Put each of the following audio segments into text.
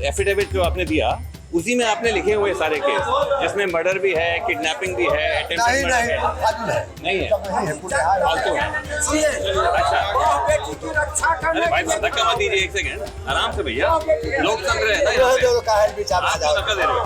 Affidavit जो आपने दिया उसी में आपने लिखे हुए सारे केस जिसमें मर्डर भी है, किडनैपिंग भी है, नहीं नहीं फाजिल है, नहीं है, नहीं है, पूरे हाल फालतू है। अच्छा, अरे भाई धक्का मत दीजिए, एक सेकंड, आराम से भैया, लोग समझ रहे हैं ना यहाँ पे। जो का है बीच आप आ आप जाओ। धक्का दे रहे हो।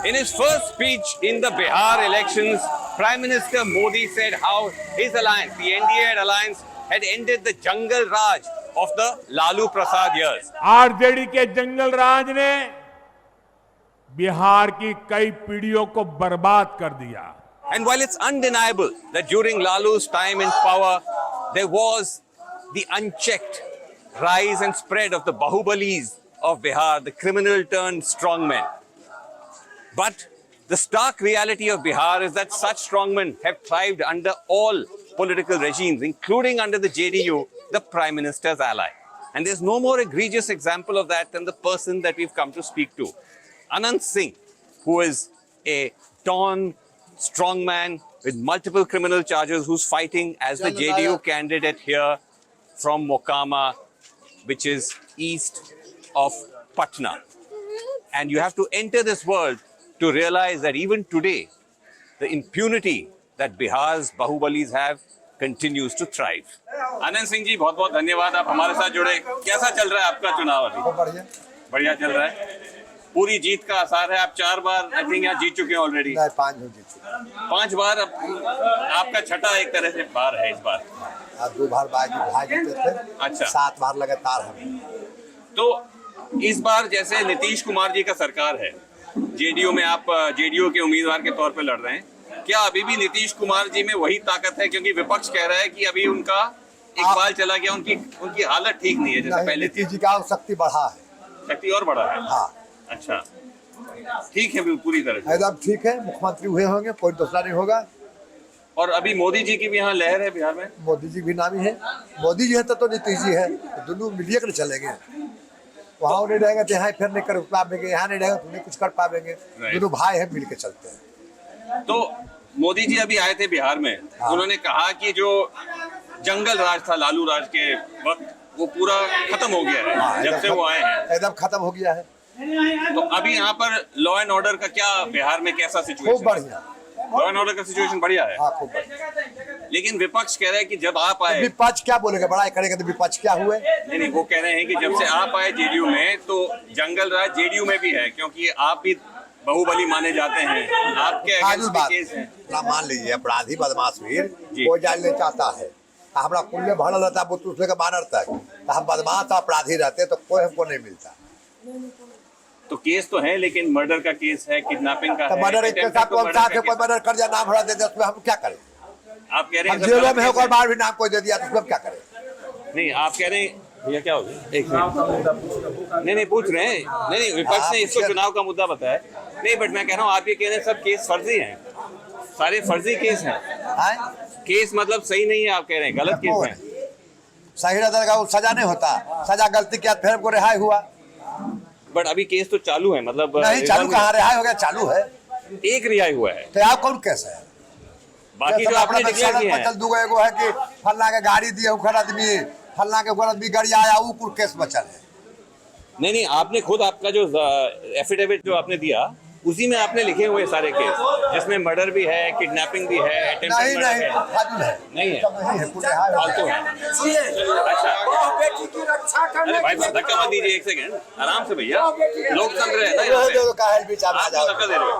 In his first speech in the Bihar elections, Prime Minister Modi said how his alliance, the NDA alliance, had ended the jungle raj of the Lalu Prasad years. RJD के जंगल राज ने बिहार की कई पीढ़ियों को बर्बाद कर दिया। And while it's undeniable that during Lalu's time in power, there was the unchecked rise and spread of the Bahubalis of Bihar, the criminal turned strongmen. But the stark reality of Bihar is that such strongmen have thrived under all political regimes, including under the JDU, the Prime Minister's ally. And there's no more egregious example of that than the person that we've come to speak to. Anand Singh, who is a torn strongman with multiple criminal charges, who's fighting as the JDU candidate here from Mokama, which is east of Patna. And you have to enter this world to realize that even today, the impunity that Bihar's Bahubalis have continues to thrive. Anand Singh ji, बहुत बहुत धन्यवाद, आप हमारे साथ जुड़े। कैसा चल रहा है आपका चुनाव अभी? बढ़िया बढ़िया चल रहा है। पूरी जीत का आसार है। आप 4 बार आई थिंक यहाँ जीत चुके हैं ऑलरेडी। 5 हो जीत चुके, 5 बार। आपका छठा एक तरह से बार है इस बार। 2 बार भाई जीते थे। अच्छा, 7 बार लगातार हम। तो इस बार जैसे नीतीश कुमार जी का सरकार है, जेडीयू में आप जेडीयू के उम्मीदवार के तौर पे लड़ रहे हैं, क्या अभी भी नीतीश कुमार जी में वही ताकत है? क्योंकि विपक्ष कह रहा है कि अभी उनका इकबाल चला गया, उनकी हालत ठीक नहीं है जैसे पहले थी। नीतीश जी का शक्ति बढ़ा है, शक्ति और बढ़ा है। हाँ अच्छा, ठीक है, पूरी तरह से एकदम ठीक है। मुख्यमंत्री हुए होंगे, कोई दूसरा नहीं होगा। और अभी मोदी जी की भी यहाँ लहर है बिहार में। मोदी जी भी नामी है, मोदी जी है तो नीतीश जी है, दोनों मिलिए कर चलेंगे। वहाँ नहीं रहेगा तो यहाँ फिर नहीं कर पाएंगे, यहाँ नहीं रहेगा तो नहीं कुछ कर पाएंगे। दोनों भाई है, मिल के चलते हैं। तो मोदी जी अभी आए थे बिहार में, उन्होंने कहा कि जो जंगल राज था लालू राज के वक्त, वो पूरा खत्म हो गया है जब से वो आए हैं। एकदम खत्म हो गया है। तो अभी यहाँ पर लॉ एंड ऑर्डर का क्या बिहार में कैसा सिचुएशन? खूब बढ़िया, लॉ एंड ऑर्डर का सिचुएशन बढ़िया है। हाँ खूब बढ़िया। लेकिन विपक्ष कह रहा है कि जब आप आए, विपक्ष क्या बोलेगा, बड़ाई करेगा तो विपक्ष क्या हुए? नहीं, वो कह रहे हैं कि जब से आप आए जेडीयू में तो जंगल राज जेडीयू में भी है, क्योंकि आप भी बाहुबली माने जाते हैं। आपके अगेंस्ट भी केस हैं। मान लीजिए अपराधी बदमाश वीर कोई जाने चाहता है, हमारा कुल्ले भरल रहता है दूसरे का बानर तक, तो हम बदमाश अपराधी रहते तो कोई हमको नहीं मिलता। तो केस तो है, लेकिन मर्डर का केस है, किडनैपिंग का है, मर्डर एक के साथ कोई मर्डर कर दिया, नाम हटा दे दिया, उसमें हम क्या करें? आप कह रहे हैं जेलों में होकर बार भी नाम कोई दे दिया तो उसमें क्या करें? नहीं, आप कह रहे हैं भैया क्या हो गया? एक मिनट, नहीं पूछ रहे हैं। नहीं, विपक्ष ने इसको चुनाव का मुद्दा बताया। नहीं, बट मैं कह रहा हूँ आप ये कह रहे हैं सब केस फर्जी हैं, सारे फर्जी केस हैं। केस मतलब सही नहीं है, आप कह रहे हैं गलत केस है। सही रहता है, सजा नहीं होता, सजा गलती किया फिर हमको रिहाई हुआ। बट अभी केस तो चालू है, मतलब नहीं चालू कहाँ, रिहाई हो गया, चालू है। एक रिहाई हुआ है, तो आप कौन केस है? बाकी जो आपने डिक्लेयर किए हैं। दूगो एगो है कि फल्ला के गाड़ी दिए उखड़ आदमी, फल्ला के ऊपर आदमी गाड़ी आया, वो कुल केस बचल है। नहीं, आपने खुद आपका जो एफिडेविट जो आपने दिया उसी में आपने लिखे हुए सारे केस जिसमें मर्डर भी है, किडनैपिंग भी है, अटेम्प्ट नहीं मर्डर है। फाजिल है, नहीं है, पूरे हाल फालतू है। अच्छा, अरे भाई धक्का मत दीजिए, एक सेकंड, आराम से भैया, लोग समझ रहे हैं ना यहाँ पे। आप धक्का दे रहे हो।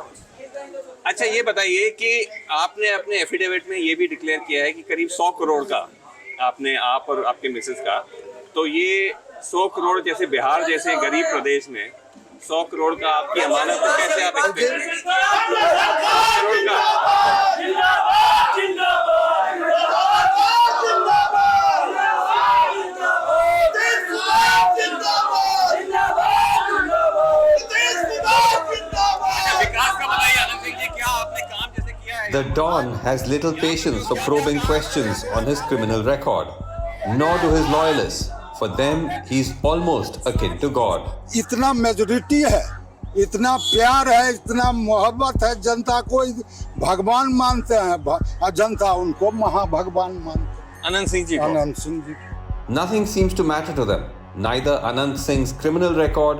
अच्छा, ये बताइए कि आपने अपने एफिडेविट में ये भी डिक्लेयर किया है कि करीब 100 करोड़ का आपने, आप और आपके मिसेस का, तो ये 100 करोड़ जैसे बिहार जैसे गरीब प्रदेश में 100 करोड़ का आपकी अमानत तो कैसे आप एक्सपेक्ट करें? 100 करोड़ का विकास का बताइए आनंद सिंह जी, क्या आपने काम जैसे किया है? The Don has little patience for probing questions on his criminal record, nor do his loyalists For them, he's almost akin to God. इतना मेजोरिटी है, इतना प्यार है, इतना मोहब्बत है, जनता को भगवान मानते हैं और जनता उनको महाभगवान मानते हैं। अनंत सिंह जी को। Anant Singh ji. Nothing seems to matter to them, neither Anant Singh's criminal record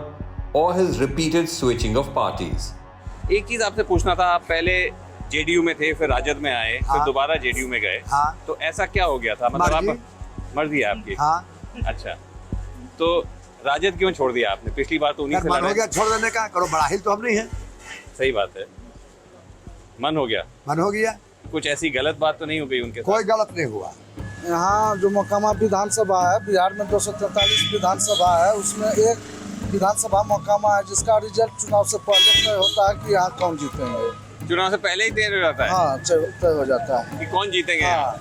or his repeated switching of parties. एक चीज आपसे पूछना था, आप पहले जेडीयू में थे, फिर राजद में आए, फिर दोबारा जेडीयू में गए, तो ऐसा क्या हो गया था? मतलब आप मर्जी है आपकी? अच्छा, तो राजद क्यों छोड़ दिया आपने? पिछली बार तो उन्हीं से मन हो गया छोड़ देने का, करो बड़ा हिल तो हम नहीं है। सही बात है, मन हो गया। मन हो गया, कुछ ऐसी गलत बात तो नहीं हो गई उनके साथ? कोई गलत नहीं हुआ। यहाँ जो मोकामा विधानसभा है, बिहार में 243 विधानसभा है, उसमें एक विधानसभा मोकामा है जिसका रिजल्ट चुनाव से पहले तय होता है कि यहाँ कौन जीतेंगे। चुनाव से पहले ही तय हो जाता है? हाँ, तय हो जाता है कि कौन जीतेंगे। हाँ,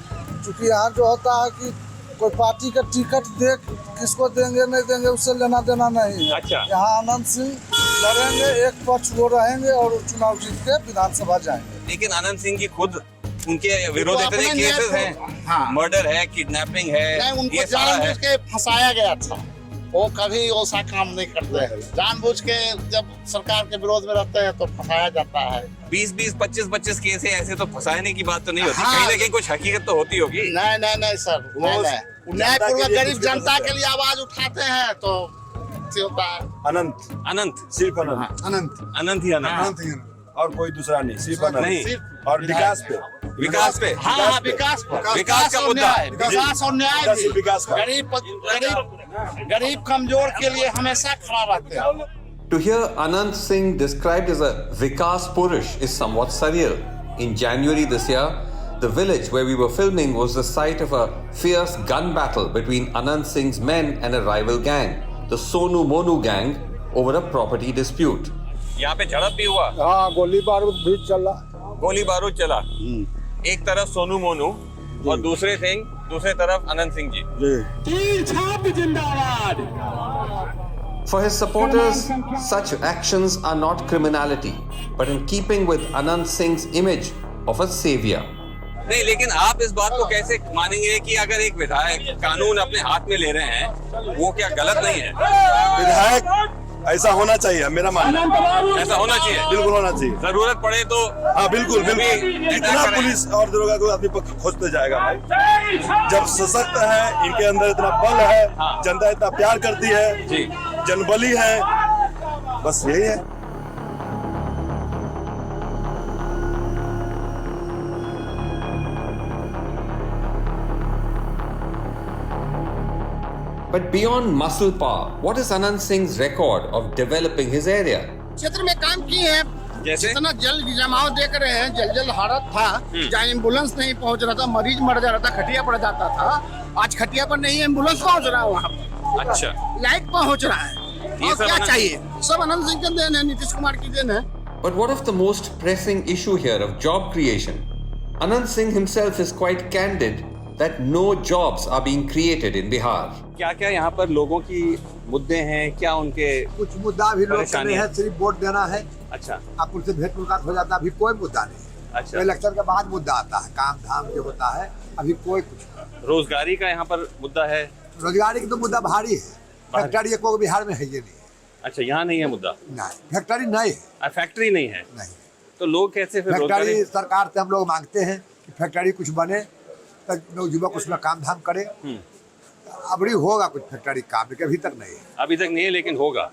चूँकि यहाँ जो होता है कि कोई पार्टी का टिकट देख किसको देंगे नहीं देंगे उससे लेना देना नहीं। अच्छा। यहाँ अनंत सिंह लड़ेंगे, एक पक्ष वो रहेंगे और चुनाव जीत के विधानसभा जाएंगे। लेकिन अनंत सिंह जी खुद, उनके विरोध इतने केसेस हैं, मर्डर है, किडनैपिंग है, उनको ये सारा है। जानबूझ के फंसाया गया था, वो कभी ऐसा काम नहीं करते हैं। जानबूझ के जब सरकार के विरोध में रहते हैं तो फंसाया जाता है। 20-20, 25-25 केस है, ऐसे तो फंसाने की बात तो नहीं होती। हाँ। कहीं ना कहीं कुछ हकीकत तो होती होगी। नहीं सर, न्यायपूर्वक गरीब जनता के लिए आवाज उठाते हैं तो होता है। अनंत, सिर्फ अनंत। अनंत ही अनंत, और कोई दूसरा नहीं, सिर्फ अनंत। नहीं। और विकास पे, विकास पे। हाँ, विकास का और मुद्दा। न्याय, विकास और न्याय भी। विकास का। गरीब कमजोर के लिए हमेशा खड़ा रहते हैं। To hear Anant Singh described as a Vikas Purush is somewhat surreal. In January this year, the village where we were filming was the site of a fierce gun battle between Anant Singh's men and a rival gang, the Sonu Monu gang, over a property dispute. यहाँ पे झड़प भी हुआ? हाँ, गोली बारूद भी चला। गोली बारूद चला। एक तरफ सोनू मोनू और दूसरे तरफ Anant Singh ji. For his supporters, such actions are not criminality, but in keeping with Anant Singh's image of a savior. नहीं, लेकिन आप इस बात को कैसे मानेंगे कि अगर एक विधायक कानून अपने हाथ में ले रहे हैं, वो क्या गलत नहीं है? विधायक ऐसा होना चाहिए, मेरा मानना है। ऐसा होना चाहिए, बिल्कुल होना चाहिए। जरूरत पड़े तो। हाँ, बिल्कुल बिल्कुल। जितना पुलिस और दरोगा को आदमी खोजते जाएगा भाई, जब सशक्त है, इनके अंदर इतना बल है, जनता इतना प्यार करती है जी, जनबली है, बस यही है। But beyond muscle power, what is Anant Singh's record of developing his area? क्षेत्र में काम किए हैं, जैसे जितना जल जमाव देख रहे हैं, जल हालत था, जहाँ एम्बुलेंस नहीं पहुंच रहा था, मरीज मर जा रहा था, खटिया पड़ जाता था। आज खटिया पर नहीं, एम्बुलेंस पहुंच रहा है वहाँ पर। अच्छा, लाइट पहुंच रहा है। और क्या चाहिए? सब अनंत सिंह के देन है, नीतीश कुमार की देन है। But what of the most pressing issue here of job creation? Anant Singh himself is quite candid that no jobs are being created in Bihar. क्या क्या यहाँ पर लोगों की मुद्दे हैं, क्या उनके? कुछ मुद्दा भी लोग करने हैं, सिर्फ वोट देना है। अच्छा, आप उनसे भेंट मुलाकात हो जाता है, अभी कोई मुद्दा नहीं है। अच्छा। इलेक्शन के बाद मुद्दा आता है, काम धाम जो होता है, अभी कोई कुछ नहीं। रोजगारी का यहाँ पर मुद्दा है? रोजगारी की तो मुद्दा भारी है। फैक्ट्री एको बिहार में है ये नहीं है। अच्छा, यहाँ नहीं है मुद्दा? नहीं, फैक्ट्री नहीं है। फैक्ट्री नहीं है? नहीं, तो लोग कैसे फिर फैक्ट्री रोजगारी? सरकार से हम लोग मांगते हैं कि फैक्ट्री कुछ बने, तब लोग युवक उसमें काम धाम करे। अभी होगा कुछ फैक्ट्री काम, के अभी तक नहीं है। अभी तक नहीं है, लेकिन होगा।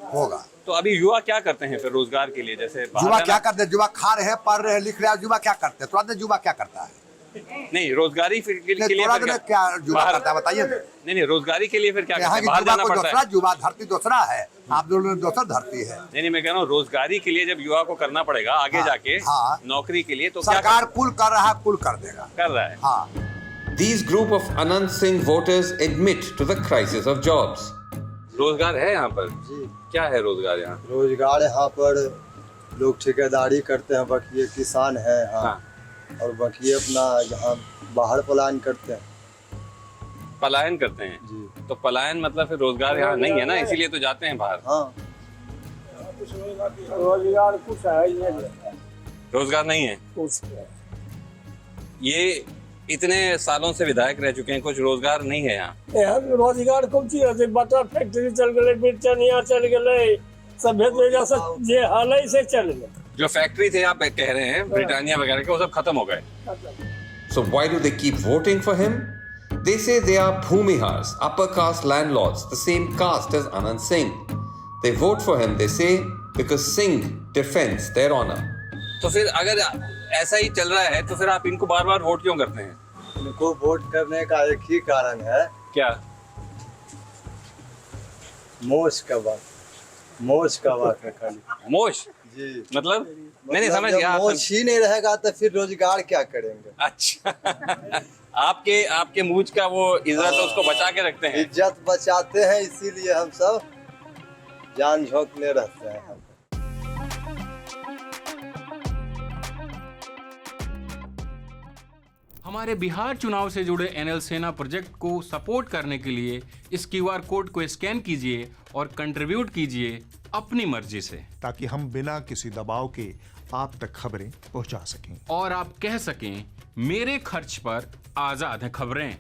तो अभी युवा क्या करते हैं फिर रोजगार के लिए? जैसे युवा क्या करते हैं? युवा खा रहे हैं, पढ़ रहे हैं, लिख रहे हैं। युवा क्या करते हैं? तुरंत युवा क्या करता है? नहीं, रोजगारी के लिए तुरंत फिर क्या युवा करता है बताइए? नहीं, रोजगारी के लिए फिर क्या करते यहाँ हैं? की बाहर युवा जाना को पड़ता है? दूसरा, युवा धरती दूसरा है, आप दोनों दूसरा धरती है। नहीं, मैं कह रहा हूँ रोजगारी के लिए जब युवा को करना पड़ेगा आगे जाके, नौकरी के लिए, तो क्या सरकार कुल कर रहा है, कुल कर देगा, कर रहा है? हाँ। These group of Anant Singh voters admit to the crisis of jobs. रोजगार है यहाँ पर? क्या है रोजगार यहाँ? रोजगार यहाँ पर लोग ठेकेदारी करते हैं, बाकी किसान है हाँ। और बाकी अपना यहाँ बाहर पलायन करते हैं। पलायन करते हैं जी। तो पलायन मतलब फिर रोजगार यहाँ नहीं है ना, इसीलिए तो जाते हैं बाहर। हाँ, रोजगार कुछ है ही नहीं। रोजगार नहीं है। ये इतने सालों से विधायक रह चुके हैं, कुछ रोजगार नहीं है यहाँ। यहाँ रोजगार कौन चीज है? बटर फैक्ट्री चल गए, बिरचनिया चल गए, सभ्य जे हाल से चल गए। जो फैक्ट्री थे आप कह रहे हैं ब्रिटानिया वगैरह के, वो सब खत्म हो गए। So why do they keep voting for him? They say they are Bhumihars, upper caste landlords, the same caste as Anand Singh. They vote for him, they say, because Singh defends their honor. तो फिर अगर ऐसा ही चल रहा है तो फिर आप इनको बार बार वोट क्यों करते हैं? इनको वोट करने का एक ही कारण है, क्या? मोश का बात है खाली। मोश जी मतलब नहीं समझ जब गया। मोश ही नहीं रहेगा तो फिर रोजगार क्या करेंगे? अच्छा आपके मूछ का वो इज्जत है, उसको बचा के रखते हैं। इज्जत बचाते हैं, इसीलिए हम सब जान झोंकने रहते हैं। हमारे बिहार चुनाव से जुड़े एनएल सेना प्रोजेक्ट को सपोर्ट करने के लिए इस क्यूआर कोड को स्कैन कीजिए और कंट्रीब्यूट कीजिए अपनी मर्जी से, ताकि हम बिना किसी दबाव के आप तक खबरें पहुंचा सकें और आप कह सकें मेरे खर्च पर आजाद हैं खबरें।